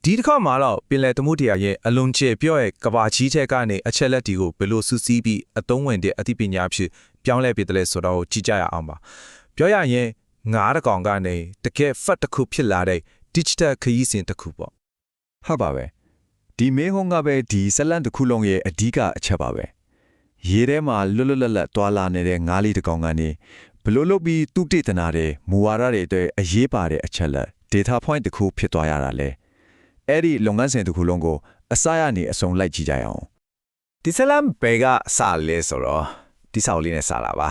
ဒီတစ်ခါမှာတော့ပင်လယ်သမုဒ္ဒရာရဲ့အလွန်ကျယ်ပြော့ရဲ့ကဘာကြီးထဲကနေအချက်လက်တွေကိုဘယ်လိုစုစည်းပြီးအသုံးဝင်တဲ့အသိပညာဖြစ်ပြောင်းလဲပြတယ်လဲဆိုတော့ကြည့်ကြရအောင်ပါပြောရရင်ငါးတကောင်ကနေတကယ်ဖတ်တစ်ခုဖြစ်လာတဲ့ digital ခရီးစဉ်တစ်ခုပေါ့ ဟုတ်ပါပဲဒီမေဟုံးကပဲဒီဇလန်တစ်ခုလုံးရဲ့အဓိကအချက်ပါပဲရေထဲမှာလွတ်လွတ်လပ်လပ်တွာလာနေတဲ့ငါးလေးတစ်ကောင်ကနေဘလို့လုပ်ပြီးသူတေသနာတဲ့မူဝါဒတွေအတွက်အရေးပါတဲ့အချက်လက် data point တစ်ခုဖြစ်သွားရတာလေအဲ့ဒီလုပ်ငန်းစဉ်တစ်ခုလုံးကိုအစရနေအဆုံးလိုက်ကြည့်ကြရအောင် ဒီဇလန်ဘေကစလဲဆိုတော့ဒီဆောက်လေးနဲ့စလာပါ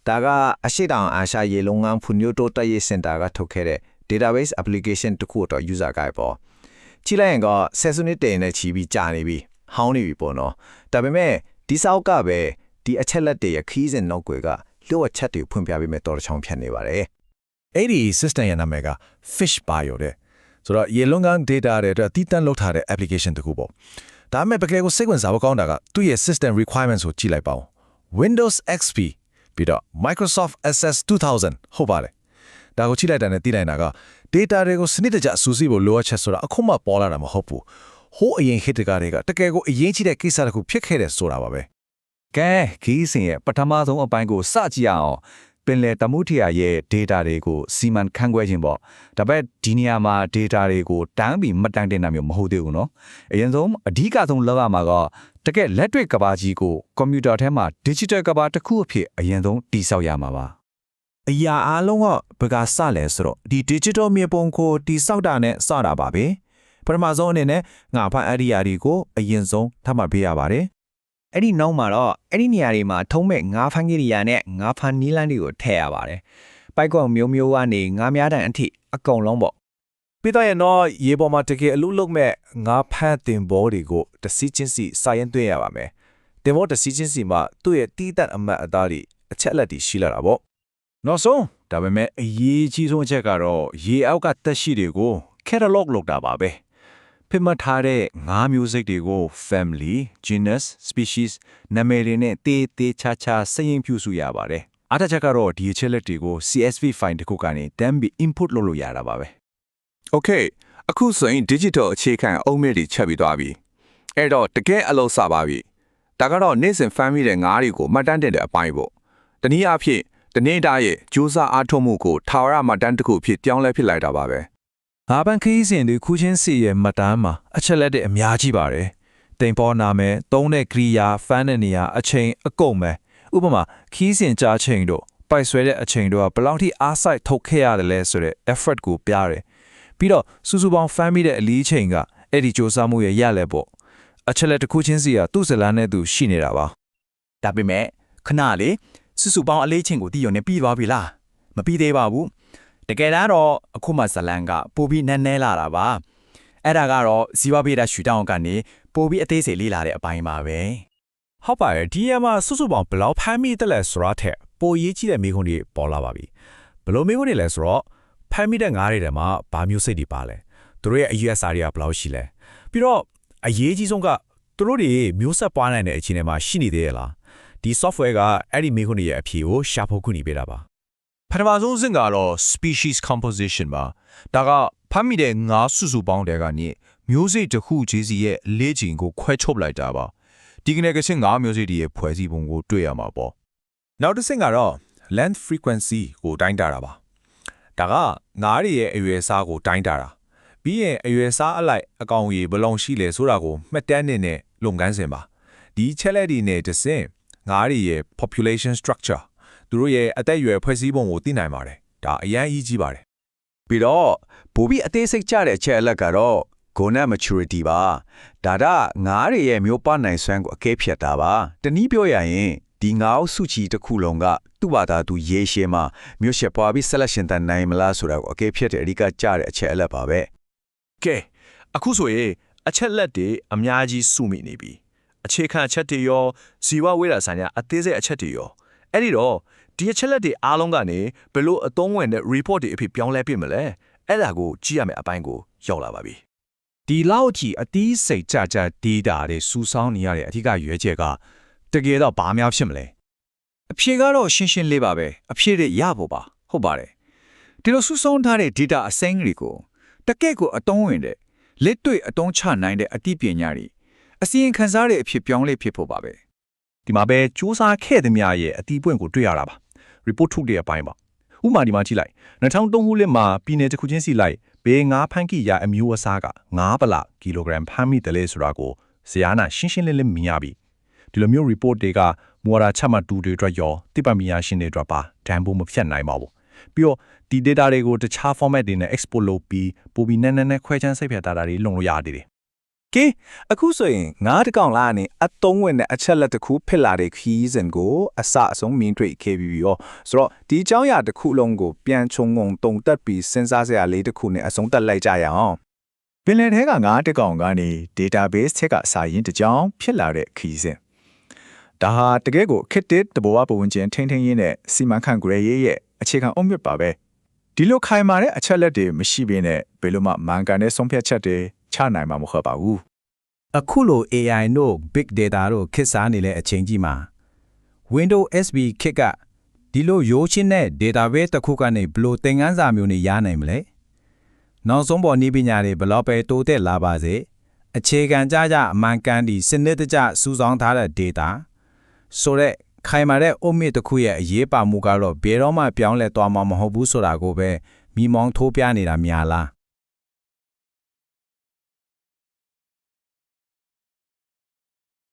ဒါကအရှိတောင်အာရှရေလုံငန်းဖွံ့ဖြိုးတိုးတက်ရေးစင်တာကထုတ်ခဲ့တဲ့ database application တစ်ခုတော့ user guide ပေါ့ကြည့်လိုက်ရင်ကဆက်စုနှစ်တည်နေချီပြီးကြာနေပြီဟောင်းနေပြီပေါ့နော်ဒါပေမဲ့ဒီဆောက်ကပဲဒီအချက်လက်တွေရခီးစင်နောက်ွယ်ကလိုအပ်ချက်တွေဖွင့်ပြပေးမဲ့တော်ချောင်းဖြတ်နေပါတယ်အဲ့ဒီ system ရဲ့နာမည်က fish bio တဲ့ဆိုတော့ရေလုံငန်း data တွေအတွက်တည်တံ့လုပ်ထားတဲ့ application တစ်ခုပေါ့ဒါပေမဲ့တကယ်ကိုစိတ်ဝင်စားဖို့ကောင်းတာကသူ့ရဲ့ system requirements ကိုကြည့်လိုက်ပါဦး Windows XP ပြီးတော့ Microsoft Access 2000ဟုတ်ပါတယ်ဒါကိုကြည့်လိုက်တာနဲ့သိနိုင်တာက data တွေကိုစနစ်တကျစူးစီးဖို့လိုအပ်ချက်ဆိုတာအခုမှပေါ်လာတာမဟုတ်ဘူးဟိုးအရင်ခေတ်တကတွေကတကယ်ကိုအရေးကြီးတဲ့ကိစ္စတစ်ခုဖြစ်ခဲ့တယ်ဆိုတာပါပဲကဲခီးစင်ရဲ့ပထမဆုံးအပိုင်းကိုစကြည့်အောင်ပင်လယ်သမုဒ္ဒရာရဲ့ data တွေကိုစီမံခန့်ခွဲခြင်းပေါ့ဒါပေမဲ့ဒီနေရာမှာ data တွေကိုတန်းပြီးမတန်းတင်တာမျိုးမဟုတ်သေးဘူးเนาะအရင်ဆုံးအဓိကဆုံးလောက်ရမှာကတကယ်လက်တွေ့ကဘာကြီးကိုကွန်ပျူတာထဲမှာ digital ကဘာတစ်ခုအဖြစ်အရင်ဆုံးတိစောက်ရမှာပါအရာအားလုံးကဘယ်ကစလဲဆိုတော့ဒီ digital မြေပုံကိုတိစောက်တာနဲ့စတာပါပဲပထမဆုံးအနေနဲ့ငါဖတ်အရိယာတွေကိုအရင်ဆုံးထပ်မှတ်ပေးရပါတယ်အဲ့ဒီနောက်မှာတော့အဲ့ဒီနေရာတွေမှာထုံးမဲ့ငါးဖန်ကိရိယာနဲ့ငါးဖန်နီးလန်းတွေကိုထည့်ရပါတယ်။ပိုက်ကွန်မျိုးမျိုးကနေငါးများတန်အထိအကုန်လုံးပေါ့ ပြီးတော့ရင်တော့ရေပေါ်မှာတကယ်အလုပ်လုပ်မဲ့ငါးဖမ်းတင်ဘောတွေကိုတစီချင်းစီစာရင်သွင်းရပါမယ်တင်ဘောတစီချင်းစီမှာသူ့ရဲ့တီးတန့်အမတ်အသားတွေအချက်အလက်တွေရှိလာတာပေါ့နောက်ဆုံးဒါပေမဲ့အရေးကြီးဆုံးအချက်ကတော့ရေအောက်ကတက်ရှိတွေကို catalog လုပ်တာပါပဲဖိမထားတဲ့ငါးမျိုးစိတ်တွေကို family, genus, species နာမည်တွေနဲ့တေးချာချာစရင်ပြုစုရပါတယ်အားတစ်ချက်ကတော့ဒီအချက်လက်တွေကို CSV file တစ်ခုကနေတန်းပြီး input လုပ်လို့ရတာပါပဲ Okay အခုဆိုရင် digital အခြေခံအုံးမြစ်တွေချက်ပြီးသွားပြီအဲ့တော့တကယ်အလုပ်စပါပြီဒါကတော့နေ့စဉ် family တဲ့ငါးတွေကိုမှတ်တမ်းတင်တဲ့အပိုင်းပေါ့တနည်းအားဖြင့်တနေ့တာရဲ့ကြိုးစားအားထုတ်မှုကိုထာဝရမှတ်တမ်းတစ်ခုဖြစ်ပြောင်းလဲဖြစ်လိုက်တာပါပဲဟာပန်ခီးစင်တွေခုချင်းစီရဲ့မှတ်တမ်းမှာအချက်လက်တွေအများကြီးပါတယ်တိမ်ပေါ်နာမယ်သုံးတဲ့ကရိယာဖန်းတဲ့နေရာအချိန်အကုန်ပဲဥပမာခီးစင်ကြားချိန်တို့ပိုက်ဆွဲတဲ့အချိန်တို့ကဘယ်လောက်ထိအားစိုက်ထုတ်ခဲ့ရတယ်လဲဆိုတဲ့ effort ကိုပြတယ်ပြီးတော့စုစုပေါင်းဖမ်းမိတဲ့အလီးချိန်ကအဲ့ဒီစ조사မှုရဲ့ရလဲပေါ့အချက်လက်တစ်ခုချင်းစီကသူ့ဇလန်းနဲ့သူရှိနေတာပါဒါပေမဲ့ခဏလေးစုစုပေါင်းအလေးချိန်ကိုတည်ရုံနဲ့ပြီးသွားပြီလားမပြီးသေးပါဘူးတကယ်တော့အခုမှဇလန်ကပိုပြီးနည်းနည်းလာတာပါအဲ့ဒါကတော့ဇီဝဗေဒရှုထောင့်ကနေပိုပြီးအသေးစိတ်လေ့လာတဲ့အပိုင်းပါပဲဟုတ်ပါရဲ့ဒီရမှာစုစုပေါင်းဘယ်လောက်ဖမ်းမိတယ်လဲဆိုတာထက်ပိုရေးကြီးတဲ့မိခွန်းတွေပေါ်လာပါပြီဘယ်လိုမိခွန်းတွေလဲဆိုတော့ဖမ်းမိတဲ့ငါးတွေထဲမှာဘာမျိုးစိတ်တွေပါလဲသူတို့ရဲ့အရွက်စားတွေကဘယ်လောက်ရှိလဲပြီးတော့အရေးကြီးဆုံးကသူတို့တွေမျိုးဆက်ပွားနိုင်တဲ့အခြေအနေမှာရှိနေသေးရဲ့လားဒီ software ကအဲ့ဒီမိခွန်းတွေရဲ့အဖြေကိုရှာဖို့ကူညီပေးတာပါပထမဆုံးစဉ်ကတော့ species composition ပါဒါကဖမ်းမိတဲ့ငါးစုစုပေါင်းတွေကနေမျိုးစိတ်တစ်ခုချင်းစီရဲ့လေ့ကျင့်ကိုခွဲချုပ်လိုက်တာပါဒီကနေ့ကချင်းငါးမျိုးစိတ်တွေရဲ့ဖွဲ့စည်းပုံကိုတွေ့ရမှာပေါ့နောက်တစ်ဆင့်ကတော့ length frequency ကိုတိုင်းတာတာပါဒါကငါးတွေရဲ့အရွယ်အစားကိုတိုင်းတာတာပြီးရင်အရွယ်အစားအလိုက်အကောင်ကြီးဘယ်လောက်ရှိလဲဆိုတာကိုမှတ်တမ်းနေတဲ့လုပ်ငန်းစဉ်ပါဒီချက်လက်တွေနဲ့တစ်ဆင့်ငါးတွေရဲ့ population structure သူတို့ရဲ့အသက်အရွယ်ဖွဲ့စည်းပုံကိုသိနိုင်ပါတယ်ဒါအရင်အရေးကြီးပါတယ်ပြီးတော့ပိုပြီးအသေးစိတ်ကြတဲ့အချက်အလက်ကတော့ gonad maturity ပါဒါကငါးတွေရဲ့မျိုးပနိုင်စွမ်းကိုအကဲဖြတ်တာပါတနည်းပြောရရင်ဒီငါးစုချီတစ်ခုလုံးကသူ့ဘာသာသူရေရှည်မှာမျိုးရှက်ပွားပြီး selection တန်နိုင်မလားဆိုတာကိုအကဲဖြတ်တဲ့အဓိကကြတဲ့အချက်အလက်ပါပဲကဲအခုဆိုရင်အချက်လက်တွေအများကြီးစုမိနေပြီအခြေခံအချက်တွေရောဇီဝဝေဒဆိုင်ရာအသေးစိတ်အချက်တွေရောအဲ့ဒီတော့ဒီအချက်လက်တွေအားလုံးကနေဘယ်လိုအသုံးဝင်တဲ့ report တွေအဖြစ်ပြောင်းလဲပြမလဲအဲ့ဒါကိုကြည့်ရမယ့်အပိုင်းကိုရောက်လာပါပြီဒီလောက်ကြီးအတီးစိတ်ကြကြ data တွေစူးစောင်းနေရတဲ့အထူးရွေးချယ်ကတကယ်တော့ဘာများဖြစ်မလဲအဖြေကတော့ရှင်းရှင်းလေးပါပဲအဖြေတွေရဖို့ပါဟုတ်ပါတယ်ဒီလိုစူးစောင်းထားတဲ့ data အစိမ်းတွေကိုတကယ့်ကိုအသုံးဝင်တဲ့ လက်တွေ့အသုံးချနိုင်တဲ့အသိပညာတွေအစီရင်ခံစားတဲ့အဖြစ်ပြောင်းလဲဖြစ်ဖို့ပါပဲ ဒီမှာပဲစူးစမ်းခဲ့သမျှရဲ့အတီးပွင့်ကိုတွေ့ရတာပါ report ထုတ်တဲ့အပိုင်းပါဥပမာဒီမှာကြည့်လိုက်2003ခုနှစ်မှာပြည်နယ်တစ်ခုချင်းစီလိုက်ဘေးငါးဖမ်းကိရအမျိုးအစားက9ပလကီလိုဂရမ်ဖမ်းမိတယ်လေဆိုတာကိုဇာနာရှင်းရှင်းလင်းလင်းမြင်ရပြီဒီလိုမျိုး report တွေကမူဝါဒချမှတ်သူတွေအတွက်ရောတိပ္ပမီယာရှင်တွေအတွက်ပါတန်ဖိုးမဖြတ်နိုင်ပါဘူးပြီးတော့ဒီ data တွေကိုတခြား format တွေနဲ့ export လုပ်ပြီးပိုပြီးနန်းနန်းနဲ့ခွဲခြမ်းစိတ်ဖြတ်တာတွေလုပ်လို့ရသေးတယ် ကဲအခုဆိုရင်ငါးတစ်ကောင်လာနေအသုံးဝင်တဲ့အချက်လက်တစ်ခုဖြစ်လာတဲ့ခီးစဉ်ကိုအစအဆုံးမြင်တွေ့ခဲ့ပြီးရောဆိုတော့ဒီအကြောင်းအရာတစ်ခုလုံးကိုပြန်ခြုံငုံတုံတက်ပြီးစဉ်းစားစရာလေးတစ်ခုနဲ့အဆုံးသတ်လိုက်ကြရအောင် ပင်လယ်ထဲကငါးတစ်ကောင်ကနေ database ချက်ကစာရင်းတစ်ကြောင်းဖြစ်လာတဲ့ခီးစဉ်ဒါဟာတကယ်ကိုခစ်တစ်တဘောဝပုံချင်းထိန်းထိန်းရင်းနဲ့စီမံခန့်ခွဲရေးရဲ့အခြေခံအုံမြစ်ပါပဲဒီလိုခိုင်မာတဲ့အချက်လက်တွေမရှိဘဲနဲ့ဘယ်လိုမှမှန်ကန်တဲ့ဆုံးဖြတ်ချက်တွေချနိုင်မှာမဟုတ်ပါဘူး အခုလို AI တို့ Big Data တို့ခေတ်စားနေတဲ့အချိန်ကြီးမှာ Windows SB ခေတ်ကဒီလိုရိုးချင်းတဲ့ database တစ်ခုကနေဘယ်လိုသင်ခန်းစာမျိုးတွေရနိုင်မလဲနောက်ဆုံးပေါ်နည်းပညာတွေဘယ်လောက်ပဲတိုးတက်လာပါစေအခြေခံကြအမှန်ကန်ဒီစနစ်တကျစုဆောင်းထားတဲ့ data ဆိုတဲ့ခိုင်မာတဲ့အုတ်မြစ်တစ်ခုရဲ့အရေးပါမှုကတော့ဘယ်တော့မှပြောင်းလဲသွားမှာမဟုတ်ဘူးဆိုတာကိုပဲမိမောင်းထိုးပြနေတာများလား